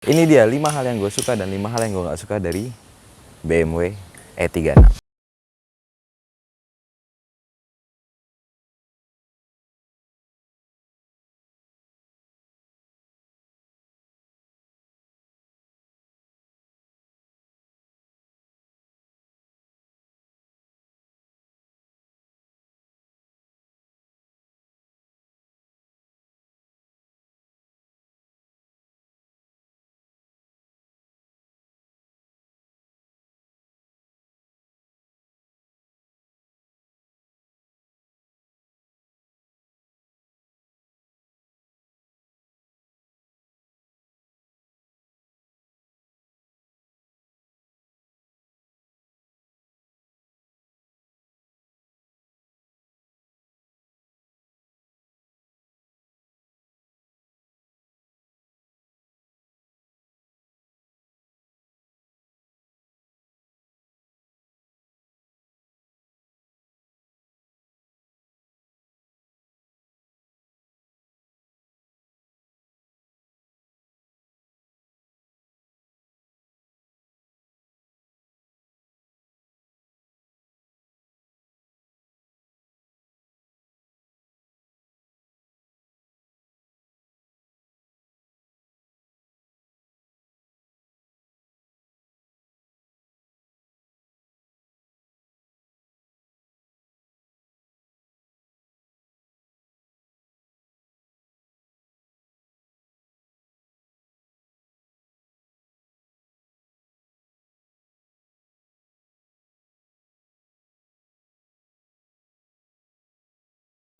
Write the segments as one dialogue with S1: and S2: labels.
S1: Ini dia 5 hal yang gue suka dan 5 hal yang gue gak suka dari BMW E36.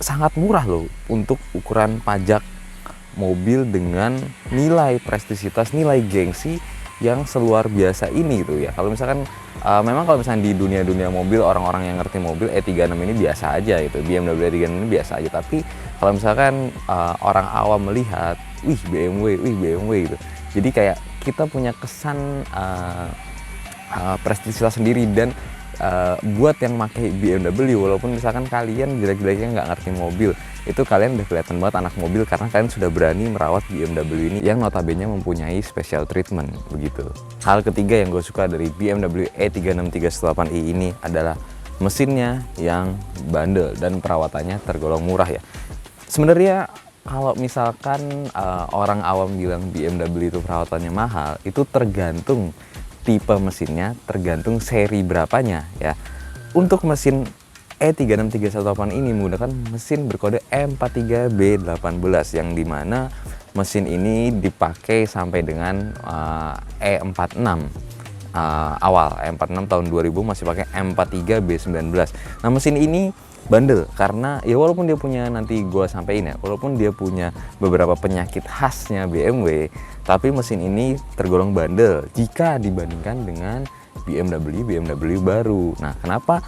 S1: Sangat murah loh untuk ukuran pajak mobil dengan nilai prestisitas, nilai gengsi yang seluar biasa ini gitu ya. Kalau misalkan memang kalau misalnya di dunia mobil, orang-orang yang ngerti mobil, E36 ini biasa aja gitu, BMW E36 ini biasa aja. Tapi kalau misalkan orang awam melihat, wih BMW gitu, jadi kayak kita punya kesan prestisitas sendiri. Dan buat yang pakai BMW, walaupun misalkan kalian jelek-jeleknya nggak ngerti mobil, itu kalian udah kelihatan banget anak mobil karena kalian sudah berani merawat BMW ini yang notabene mempunyai special treatment begitu. Hal ketiga yang gue suka dari BMW E36 318i ini adalah mesinnya yang bandel dan perawatannya tergolong murah ya. Sebenarnya kalau misalkan orang awam bilang BMW itu perawatannya mahal, itu tergantung tipe mesinnya, tergantung seri berapanya ya. Untuk mesin E36 318 ini menggunakan mesin berkode M43B18 yang dimana mesin ini dipakai sampai dengan E46 awal. E46 tahun 2000 masih pakai M43B19. Nah, mesin ini bandel karena ya walaupun dia punya, nanti gua sampein ya, walaupun dia punya beberapa penyakit khasnya BMW, tapi mesin ini tergolong bandel jika dibandingkan dengan BMW baru. Nah, kenapa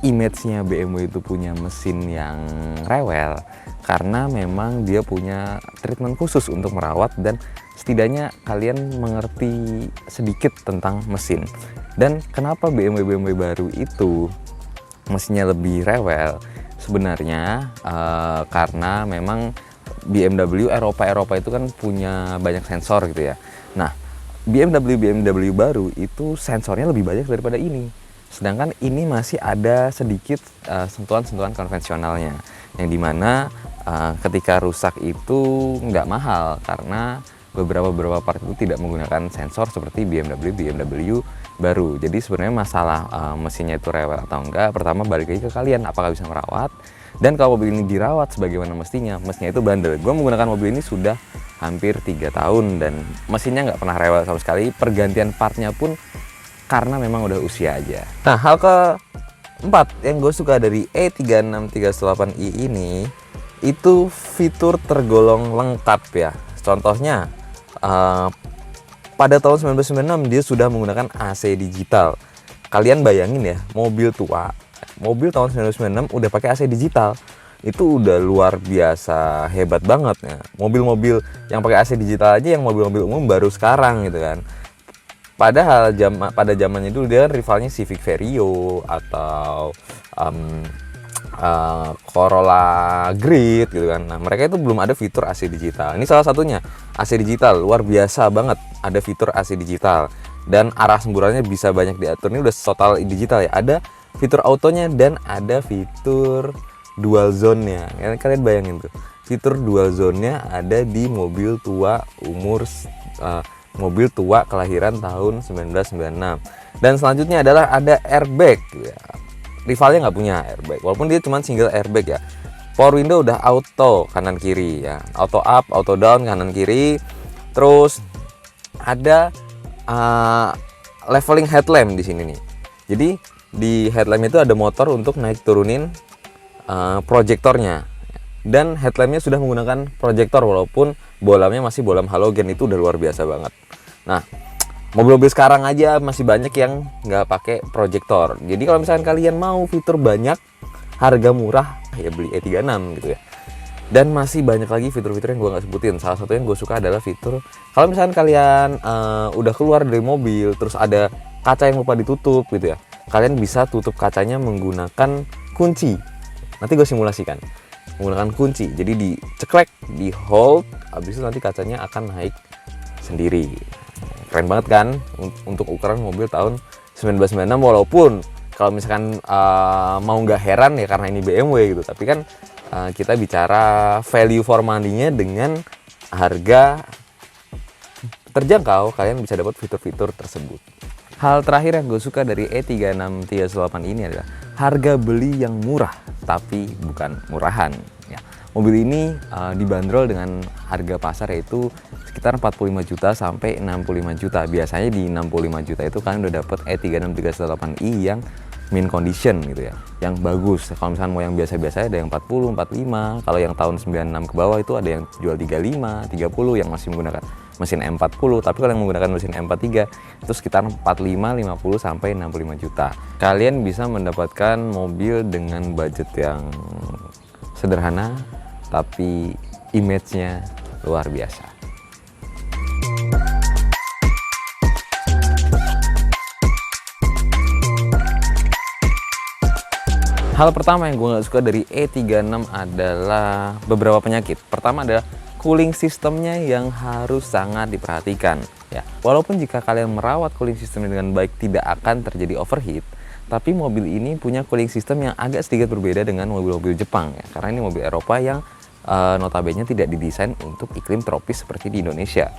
S1: image-nya BMW itu punya mesin yang rewel? Karena memang dia punya treatment khusus untuk merawat, dan setidaknya kalian mengerti sedikit tentang mesin. Dan kenapa BMW baru itu mesinnya lebih rewel? Sebenarnya karena memang BMW Eropa itu kan punya banyak sensor gitu ya. Nah, BMW baru itu sensornya lebih banyak daripada ini. Sedangkan ini masih ada sedikit sentuhan-sentuhan konvensionalnya, yang dimana ketika rusak itu nggak mahal karena beberapa part itu tidak menggunakan sensor seperti BMW baru. Jadi sebenarnya masalah mesinnya itu rewel atau enggak, pertama balik lagi ke kalian apakah bisa merawat. Dan kalau mobil ini dirawat sebagaimana mestinya, mesinnya itu bandel. Gue menggunakan mobil ini sudah hampir 3 tahun dan mesinnya nggak pernah rewel sama sekali. Pergantian partnya pun karena memang udah usia aja. Nah, hal keempat yang gue suka dari E36 318i ini, itu fitur tergolong lengkap ya. Contohnya pada tahun 1996 dia sudah menggunakan AC digital. Kalian bayangin ya, mobil tua, mobil tahun 1996 udah pakai AC digital. Itu udah luar biasa hebat banget ya. Mobil-mobil yang pakai AC digital aja, yang mobil-mobil umum baru sekarang gitu kan. Padahal pada zamannya dulu dia kan rivalnya Civic Vario atau Corolla Grid gitu kan. Nah, mereka itu belum ada fitur AC digital. Ini salah satunya, AC digital luar biasa banget, ada fitur AC digital dan arah semburannya bisa banyak diatur. Ini udah total digital ya. Ada fitur autonya dan ada fitur dual zone-nya. Kalian bayangin tuh, fitur dual zone-nya ada di mobil tua mobil tua kelahiran tahun 1996. Dan selanjutnya adalah ada airbag ya. Rivalnya nggak punya airbag, walaupun dia cuma single airbag ya. Power window udah auto kanan kiri ya, auto up, auto down kanan kiri. Terus ada leveling headlamp di sini nih. Jadi di headlamp itu ada motor untuk naik turunin proyektornya. Dan headlampnya sudah menggunakan proyektor walaupun bolamnya masih bolam halogen, itu udah luar biasa banget. Nah, mobil-mobil sekarang aja masih banyak yang nggak pakai proyektor. Jadi kalau misalkan kalian mau fitur banyak, harga murah, ya beli E36 gitu ya. Dan masih banyak lagi fitur-fitur yang gue nggak sebutin. Salah satu yang gue suka adalah fitur kalau misalkan kalian udah keluar dari mobil, terus ada kaca yang lupa ditutup gitu ya, kalian bisa tutup kacanya menggunakan kunci. Nanti gue simulasikan menggunakan kunci. Jadi diceklek, di hold, habis itu nanti kacanya akan naik sendiri. Keren banget kan untuk ukuran mobil tahun 1996, walaupun kalau misalkan mau nggak heran ya karena ini BMW gitu, tapi kan kita bicara value for money-nya dengan harga terjangkau, kalian bisa dapat fitur-fitur tersebut. Hal terakhir yang gue suka dari E36 318 ini adalah harga beli yang murah tapi bukan murahan ya. Mobil ini dibanderol dengan harga pasar yaitu sekitar 45 juta sampai 65 juta. Biasanya di 65 juta itu kalian udah dapet E36 318i yang mint condition gitu ya, yang bagus. Kalau misalnya mau yang biasa-biasa ada yang 40, 45. Kalau yang tahun 96 ke bawah itu ada yang jual 35, 30 yang masih menggunakan mesin M40. Tapi kalau yang menggunakan mesin M43 itu sekitar 45, 50 sampai 65 juta. Kalian bisa mendapatkan mobil dengan budget yang sederhana tapi image-nya luar biasa. Hal pertama yang gue gak suka dari E36 adalah beberapa penyakit. Pertama adalah cooling sistemnya yang harus sangat diperhatikan ya. Walaupun jika kalian merawat cooling sistemnya dengan baik tidak akan terjadi overheat, tapi mobil ini punya cooling system yang agak sedikit berbeda dengan mobil-mobil Jepang ya. Karena ini mobil Eropa yang notabene tidak didesain untuk iklim tropis seperti di Indonesia.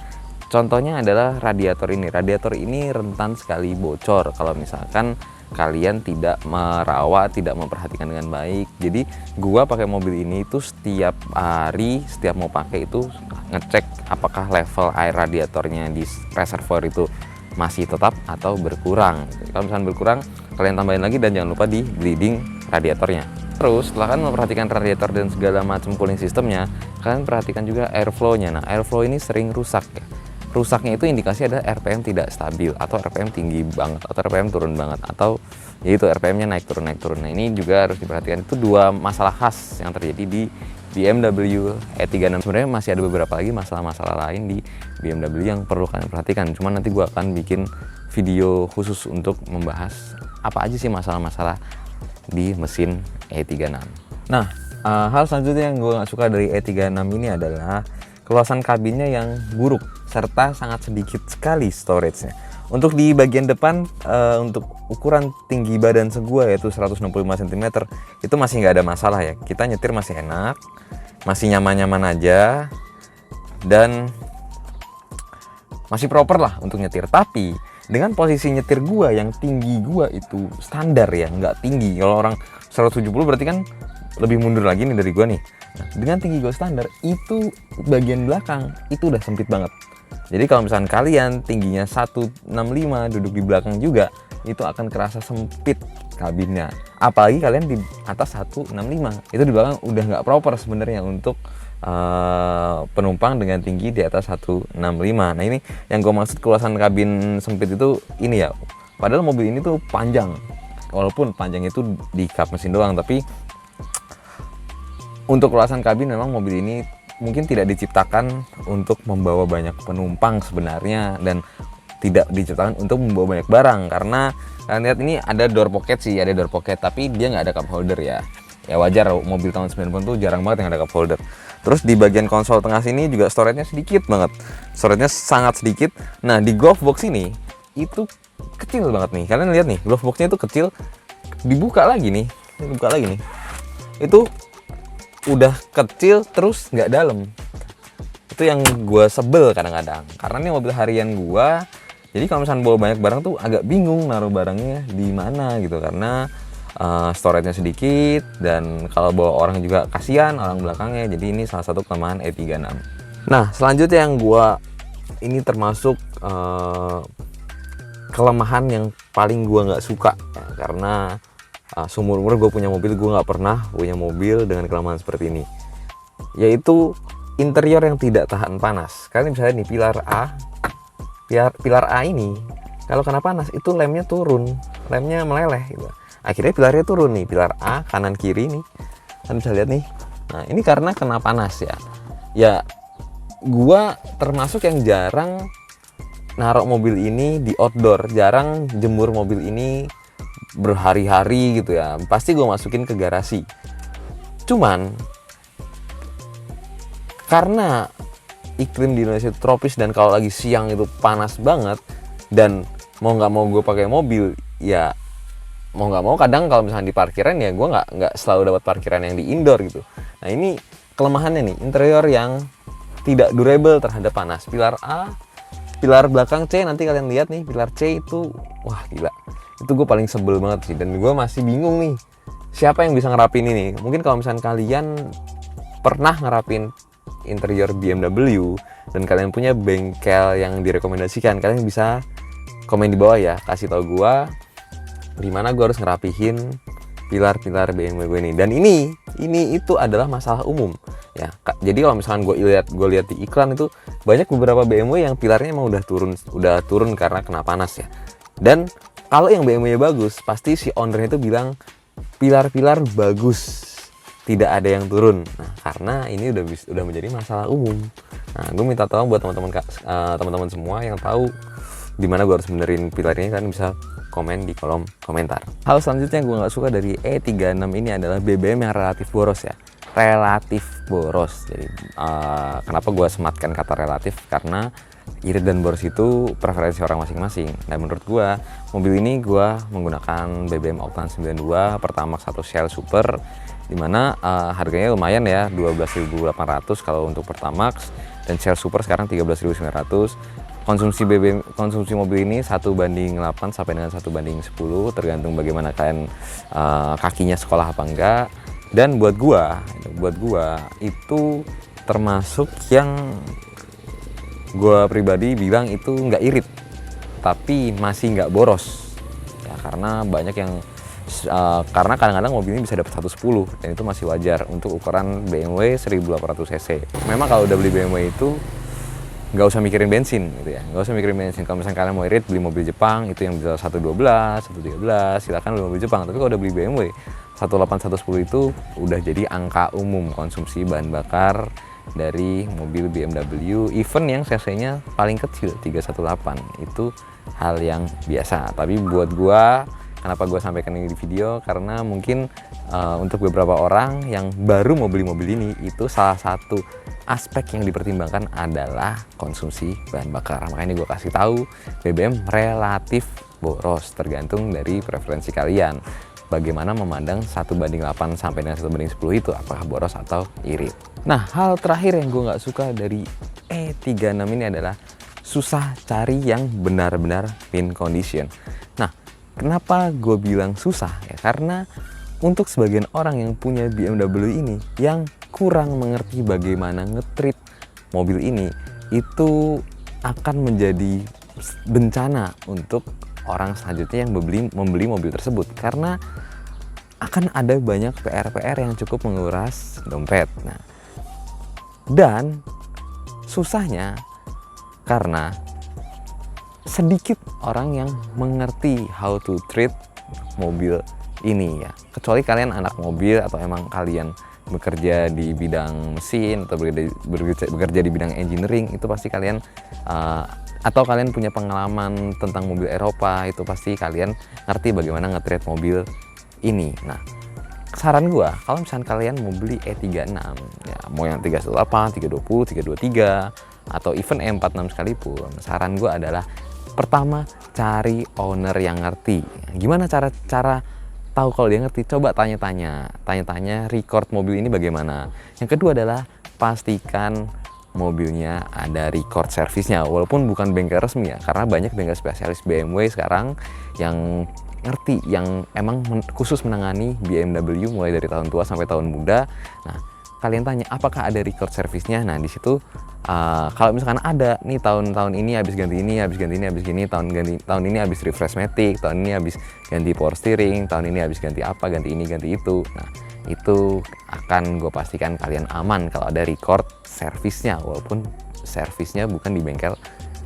S1: Contohnya adalah radiator ini. Radiator ini rentan sekali bocor kalau misalkan kalian tidak merawat, tidak memperhatikan dengan baik. Jadi gua pakai mobil ini itu setiap hari, setiap mau pakai itu ngecek apakah level air radiatornya di reservoir itu masih tetap atau berkurang. Kalau misalnya berkurang, kalian tambahin lagi dan jangan lupa di bleeding radiatornya. Terus setelah kalian memperhatikan radiator dan segala macam cooling sistemnya, kalian perhatikan juga airflow-nya. Nah, airflow ini sering rusak ya. Rusaknya itu indikasi ada RPM tidak stabil, atau RPM tinggi banget, atau RPM turun banget, atau yaitu RPM-nya naik turun. Nah, ini juga harus diperhatikan. Itu dua masalah khas yang terjadi di BMW E36. Sebenarnya masih ada beberapa lagi masalah-masalah lain di BMW yang perlu kalian perhatikan. Cuman nanti gue akan bikin video khusus untuk membahas apa aja sih masalah-masalah di mesin E36. Nah, hal selanjutnya yang gue gak suka dari E36 ini adalah keluasan kabinnya yang buruk serta sangat sedikit sekali storage-nya. Untuk di bagian depan, untuk ukuran tinggi badan gue yaitu 165 cm itu masih nggak ada masalah ya. Kita nyetir masih enak, masih nyaman-nyaman aja, dan masih proper lah untuk nyetir. Tapi dengan posisi nyetir gue yang tinggi gue itu standar ya, nggak tinggi. Kalau orang 170 berarti kan lebih mundur lagi nih dari gue nih. Nah, dengan tinggi gue standar itu bagian belakang itu udah sempit banget. Jadi kalau misalkan kalian tingginya 165 duduk di belakang juga, itu akan kerasa sempit kabinnya. Apalagi kalian di atas 165, itu di belakang udah nggak proper sebenarnya untuk penumpang dengan tinggi di atas 165. Nah, ini yang gue maksud keluasan kabin sempit itu ini ya. Padahal mobil ini tuh panjang, walaupun panjang itu di kap mesin doang, tapi untuk keluasan kabin memang mobil ini mungkin tidak diciptakan untuk membawa banyak penumpang sebenarnya, dan tidak diciptakan untuk membawa banyak barang. Karena kalian lihat ini ada door pocket sih, ada door pocket, tapi dia nggak ada cup holder ya. Ya wajar, mobil tahun 90 tuh jarang banget yang ada cup holder. Terus di bagian konsol tengah sini juga storage-nya sedikit banget. Storage-nya sangat sedikit. Nah, di glove box ini itu kecil banget nih. Kalian lihat nih, glove box-nya itu kecil. Dibuka lagi nih. Dibuka lagi nih. Itu udah kecil terus nggak dalam. Itu yang gue sebel kadang-kadang. Karena ini mobil harian gue. Jadi kalau misalnya bawa banyak barang tuh agak bingung naruh barangnya di mana gitu, karena storage-nya sedikit, dan kalau bawa orang juga kasihan orang belakangnya. Jadi ini salah satu kelemahan E36. Nah, selanjutnya yang gua ini termasuk kelemahan yang paling gua nggak suka ya, karena seumur umur gue punya mobil, gue nggak pernah punya mobil dengan kelemahan seperti ini, yaitu interior yang tidak tahan panas. Kalian bisa lihat nih, pilar A ini kalau kena panas itu lemnya turun, lemnya meleleh gitu. Akhirnya pilarnya turun nih, pilar A kanan kiri nih, kalian bisa lihat nih. Nah, ini karena kena panas ya. Ya, gua termasuk yang jarang naruh mobil ini di outdoor, jarang jemur mobil ini berhari-hari gitu ya. Pasti gua masukin ke garasi. Cuman karena iklim di Indonesia itu tropis, dan kalau lagi siang itu panas banget, dan mau nggak mau gue pakai mobil, ya mau nggak mau kadang kalau misalnya di parkiran ya gue nggak selalu dapat parkiran yang di indoor gitu. Nah, ini kelemahannya nih, interior yang tidak durable terhadap panas. Pilar A, pilar belakang C, nanti kalian lihat nih, pilar C itu wah gila, itu gue paling sebel banget sih, dan gue masih bingung nih siapa yang bisa ngerapin ini. Mungkin kalau misalnya kalian pernah ngerapin interior BMW dan kalian punya bengkel yang direkomendasikan, kalian bisa komen di bawah ya, kasih tau gue dimana gue harus ngerapihin pilar-pilar BMW gue ini. Dan ini itu adalah masalah umum ya. Jadi kalau misalkan gue lihat di iklan itu banyak beberapa BMW yang pilarnya emang udah turun karena kena panas ya. Dan kalau yang BMW bagus, pasti si ownernya itu bilang pilar-pilar bagus, tidak ada yang turun. Nah, karena ini udah menjadi masalah umum. Nah, gue minta tolong buat teman-teman semua yang tahu di mana gue harus benerin pilar ini, kalian bisa komen di kolom komentar. Hal selanjutnya yang gue nggak suka dari E36 ini adalah BBM yang relatif boros ya. Relatif boros. Jadi kenapa gue sematkan kata relatif? Karena irit dan boros itu preferensi orang masing-masing. Dan menurut gue, mobil ini gue menggunakan BBM Octane 92 Pertamax 1 Shell Super, dimana harganya lumayan ya, 12.800 kalau untuk Pertamax, dan Shell Super sekarang 13.900. Konsumsi mobil ini 1:8 sampai dengan 1:10, tergantung bagaimana kalian kakinya sekolah apa enggak. Dan buat gua itu termasuk yang gua pribadi bilang itu nggak irit, tapi masih nggak boros ya, karena banyak yang karena kadang-kadang mobil ini bisa dapat 110, dan itu masih wajar untuk ukuran BMW 1800 cc. Memang kalau udah beli BMW itu nggak usah mikirin bensin gitu ya, nggak usah mikirin bensin. Kalau misalnya kalian mau irit beli mobil Jepang itu yang bisa 112, 113, silakan beli mobil Jepang. Tapi kalau udah beli BMW 18, 110 itu udah jadi angka umum konsumsi bahan bakar dari mobil BMW, even yang cc-nya paling kecil 318, itu hal yang biasa. Tapi buat gua, kenapa gua sampaikan ini di video, karena mungkin untuk beberapa orang yang baru mau beli mobil ini, itu salah satu aspek yang dipertimbangkan adalah konsumsi bahan bakar. Makanya gue kasih tahu BBM relatif boros, tergantung dari preferensi kalian. Bagaimana memandang 1:8 sampai dengan 1:10 itu, apakah boros atau irit. Nah, hal terakhir yang gue nggak suka dari E36 ini adalah susah cari yang benar-benar mint condition. Nah, kenapa gue bilang susah ya? Karena untuk sebagian orang yang punya BMW ini yang kurang mengerti bagaimana nge-treat mobil ini, itu akan menjadi bencana untuk orang selanjutnya yang membeli mobil tersebut, karena akan ada banyak PR-PR yang cukup menguras dompet. Nah, dan susahnya karena sedikit orang yang mengerti how to treat mobil ini ya. Kecuali kalian anak mobil atau emang kalian bekerja di bidang mesin atau bekerja di bidang engineering, itu pasti kalian atau kalian punya pengalaman tentang mobil Eropa, itu pasti kalian ngerti bagaimana nge-treat mobil ini. Nah, saran gue, kalau misalnya kalian mau beli E36, ya mau yang 318, 320, 323, atau even E46 sekalipun, saran gue adalah pertama, cari owner yang ngerti. Gimana cara tahu kalau dia ngerti? Coba tanya-tanya record mobil ini bagaimana. Yang kedua adalah pastikan mobilnya ada record servisnya, walaupun bukan bengkel resmi ya, karena banyak bengkel spesialis BMW sekarang yang ngerti, yang emang khusus menangani BMW mulai dari tahun tua sampai tahun muda. Nah, kalian tanya apakah ada record servisnya. Nah, di situ kalau misalkan ada nih, tahun ini habis ganti ini, habis gini, tahun ini habis refresh matic, tahun ini habis ganti power steering, tahun ini habis ganti apa, ganti ini, ganti itu. Nah, itu akan gue pastikan kalian aman kalau ada record servisnya, walaupun servisnya bukan di bengkel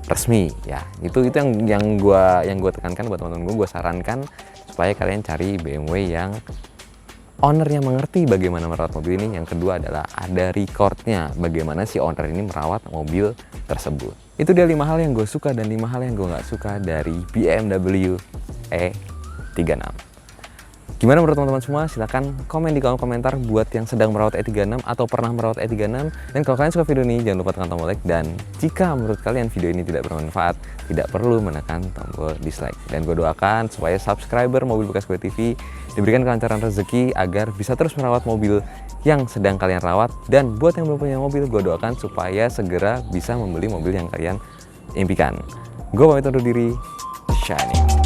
S1: resmi ya. Itu yang gue tekankan buat teman-teman gue sarankan supaya kalian cari BMW yang ownernya mengerti bagaimana merawat mobil ini. Yang kedua adalah ada recordnya, bagaimana si owner ini merawat mobil tersebut. Itu dia 5 hal yang gue suka dan 5 hal yang gue nggak suka dari BMW E36. Gimana menurut teman-teman semua? Silahkan komen di kolom komentar buat yang sedang merawat E36 atau pernah merawat E36. Dan kalau kalian suka video ini, jangan lupa tekan tombol like. Dan jika menurut kalian video ini tidak bermanfaat, tidak perlu menekan tombol dislike. Dan gue doakan supaya subscriber Mobil Bekas Gue TV diberikan kelancaran rezeki agar bisa terus merawat mobil yang sedang kalian rawat. Dan buat yang belum punya mobil, gue doakan supaya segera bisa membeli mobil yang kalian impikan. Gue pamit undur diri. Shining.